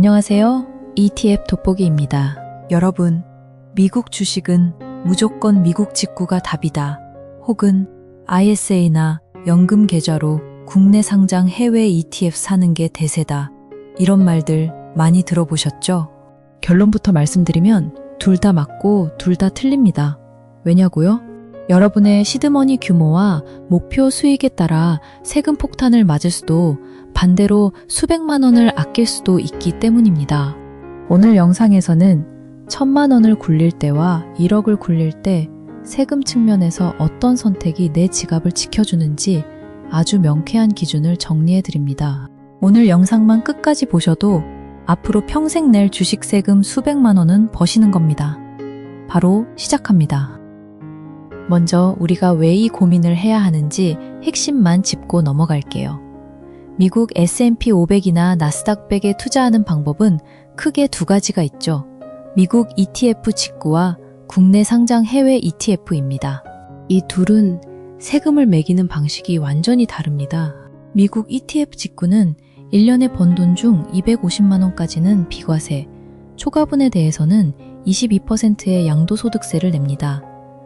안녕하세요. ETF 돋보기입니다. 여러분, 미국 주식은 무조건 미국 직구가 답이다. 혹은 ISA나 연금 계좌로 국내 상장 해외 ETF 사는 게 대세다. 이런 말들 많이 들어보셨죠? 결론부터 말씀드리면 둘 다 맞고 둘 다 틀립니다. 왜냐고요? 여러분의 시드머니 규모와 목표 수익에 따라 세금 폭탄을 맞을 수도 반대로 수백만 원을 아낄 수도 있기 때문입니다. 오늘 영상에서는 1,000만 원을 굴릴 때와 1억을 굴릴 때 세금 측면에서 어떤 선택이 내 지갑을 지켜주는지 아주 명쾌한 기준을 정리해 드립니다. 오늘 영상만 끝까지 보셔도 앞으로 평생 낼 주식 세금 수백만 원은 버시는 겁니다. 바로 시작합니다. 먼저 우리가 왜 이 고민을 해야 하는지 핵심만 짚고 넘어갈게요. 미국 S&P 500이나 나스닥 100에 투자하는 방법은 크게 두 가지가 있죠. 미국 ETF 직구와 국내 상장 해외 ETF입니다. 이 둘은 세금을 매기는 방식이 완전히 다릅니다. 미국 ETF 직구는 1년에 번 돈 중 250만 원까지는 비과세, 초과분에 대해서는 22%의 양도소득세를 냅니다.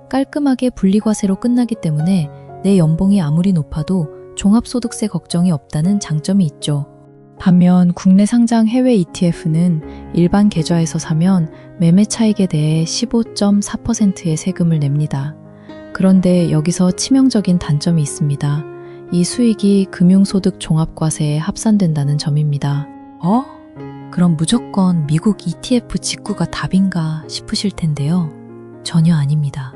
깔끔하게 분리과세로 끝나기 때문에 내 연봉이 아무리 높아도 종합소득세 걱정이 없다는 장점이 있죠. 반면 국내 상장 해외 ETF는 일반 계좌에서 사면 매매 차익에 대해 15.4%의 세금을 냅니다. 그런데 여기서 치명적인 단점이 있습니다. 이 수익이 금융소득 종합과세에 합산된다는 점입니다. 그럼 무조건 미국 ETF 직구가 답인가 싶으실 텐데요. 전혀 아닙니다.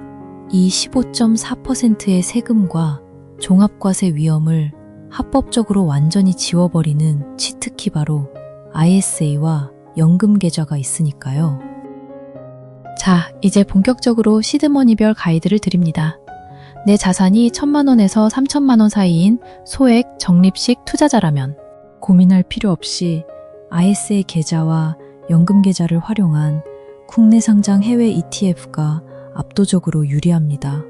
이 15.4%의 세금과 종합과세 위험을 합법적으로 완전히 지워버리는 치트키 바로 ISA와 연금 계좌가 있으니까요. 자, 이제 본격적으로 시드머니별 가이드를 드립니다. 내 자산이 1,000만 원에서 3,000만 원 사이인 소액 적립식 투자자라면 고민할 필요 없이 ISA 계좌와 연금 계좌를 활용한 국내 상장 해외 ETF가 압도적으로 유리합니다.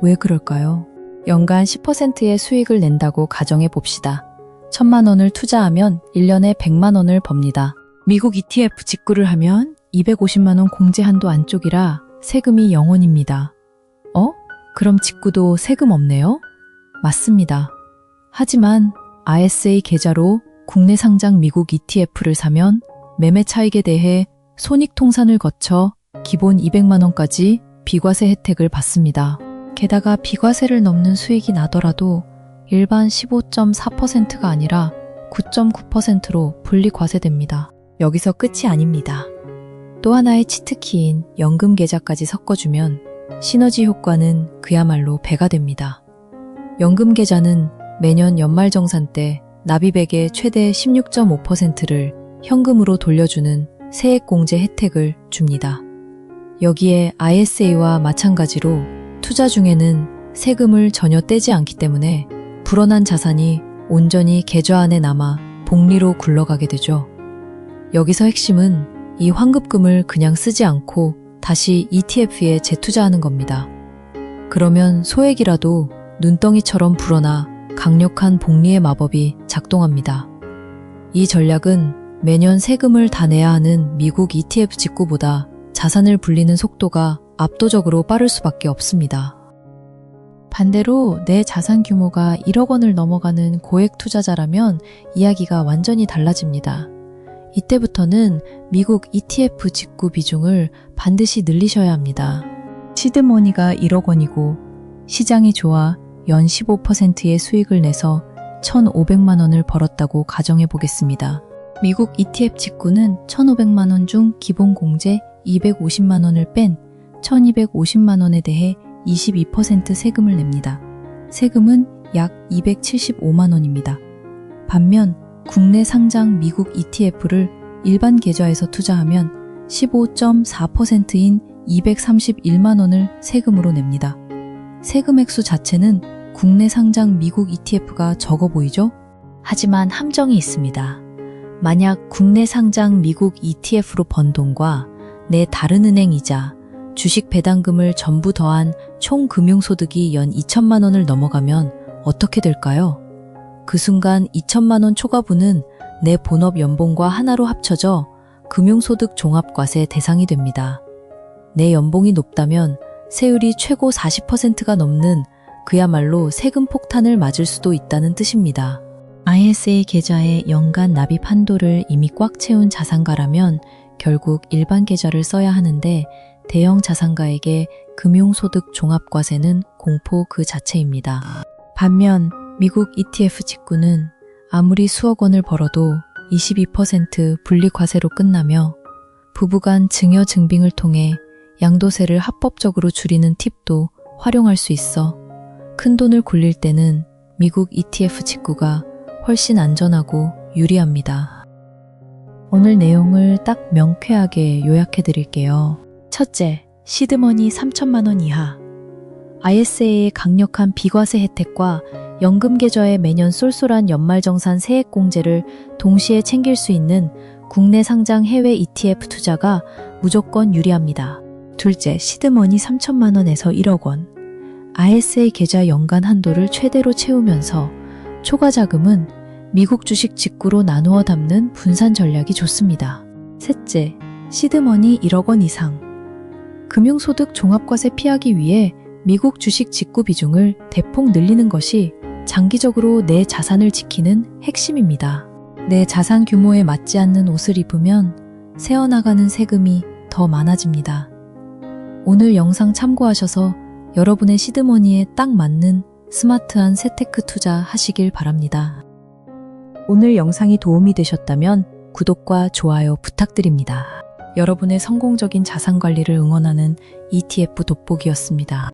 왜 그럴까요? 연간 10%의 수익을 낸다고 가정해 봅시다. 1,000만 원을 투자하면 1년에 100만 원을 법니다. 미국 ETF 직구를 하면 250만 원 공제 한도 안쪽이라 세금이 0원입니다. 그럼 직구도 세금 없네요? 맞습니다. 하지만 ISA 계좌로 국내 상장 미국 ETF를 사면 매매 차익에 대해 손익통산을 거쳐 기본 200만 원까지 비과세 혜택을 받습니다. 게다가 비과세를 넘는 수익이 나더라도 일반 15.4%가 아니라 9.9%로 분리과세됩니다. 여기서 끝이 아닙니다. 또 하나의 치트키인 연금 계좌까지 섞어주면 시너지 효과는 그야말로 배가 됩니다. 연금 계좌는 매년 연말정산 때 납입액의 최대 16.5%를 현금으로 돌려주는 세액공제 혜택을 줍니다. 여기에 ISA와 마찬가지로 투자 중에는 세금을 전혀 떼지 않기 때문에 불어난 자산이 온전히 계좌 안에 남아 복리로 굴러가게 되죠. 여기서 핵심은 이 환급금을 그냥 쓰지 않고 다시 ETF에 재투자하는 겁니다. 그러면 소액이라도 눈덩이처럼 불어나 강력한 복리의 마법이 작동합니다. 이 전략은 매년 세금을 다 내야 하는 미국 ETF 직구보다 자산을 불리는 속도가 압도적으로 빠를 수밖에 없습니다. 반대로 내 자산 규모가 1억 원을 넘어가는 고액 투자자라면 이야기가 완전히 달라집니다. 이때부터는 미국 ETF 직구 비중을 반드시 늘리셔야 합니다. 시드머니가 1억 원이고 시장이 좋아 연 15%의 수익을 내서 1,500만 원을 벌었다고 가정해 보겠습니다. 미국 ETF 직구는 1,500만 원 중 기본 공제 250만 원을 뺀 1,250만 원에 대해 22% 세금을 냅니다. 세금은 약 275만 원입니다. 반면 국내 상장 미국 ETF를 일반 계좌에서 투자하면 15.4%인 231만 원을 세금으로 냅니다. 세금 액수 자체는 국내 상장 미국 ETF가 적어 보이죠? 하지만 함정이 있습니다. 만약 국내 상장 미국 ETF로 번 돈과 내 다른 은행 이자, 주식 배당금을 전부 더한 총 금융소득이 연 2천만 원을 넘어가면 어떻게 될까요? 그 순간 2천만 원 초과분은 내 본업 연봉과 하나로 합쳐져 금융소득 종합과세 대상이 됩니다. 내 연봉이 높다면 세율이 최고 40%가 넘는 그야말로 세금 폭탄을 맞을 수도 있다는 뜻입니다. ISA 계좌에 연간 납입 한도를 이미 꽉 채운 자산가라면 결국 일반 계좌를 써야 하는데 대형 자산가에게 금융소득 종합과세는 공포 그 자체입니다. 반면 미국 ETF 직구는 아무리 수억 원을 벌어도 22% 분리과세로 끝나며 부부간 증여증빙을 통해 양도세를 합법적으로 줄이는 팁도 활용할 수 있어 큰돈을 굴릴 때는 미국 ETF 직구가 훨씬 안전하고 유리합니다. 오늘 내용을 딱 명쾌하게 요약해 드릴게요. 첫째, 시드머니 3천만 원 이하. ISA의 강력한 비과세 혜택과 연금 계좌에 매년 쏠쏠한 연말정산 세액공제를 동시에 챙길 수 있는 국내 상장 해외 ETF 투자가 무조건 유리합니다. 둘째, 시드머니 3천만 원에서 1억 원. ISA 계좌 연간 한도를 최대로 채우면서 초과 자금은 미국 주식 직구로 나누어 담는 분산 전략이 좋습니다. 셋째, 시드머니 1억 원 이상. 금융소득 종합과세 피하기 위해 미국 주식 직구 비중을 대폭 늘리는 것이 장기적으로 내 자산을 지키는 핵심입니다. 내 자산 규모에 맞지 않는 옷을 입으면 새어나가는 세금이 더 많아집니다. 오늘 영상 참고하셔서 여러분의 시드머니에 딱 맞는 스마트한 재테크 투자 하시길 바랍니다. 오늘 영상이 도움이 되셨다면 구독과 좋아요 부탁드립니다. 여러분의 성공적인 자산 관리를 응원하는 ETF 돋보기였습니다.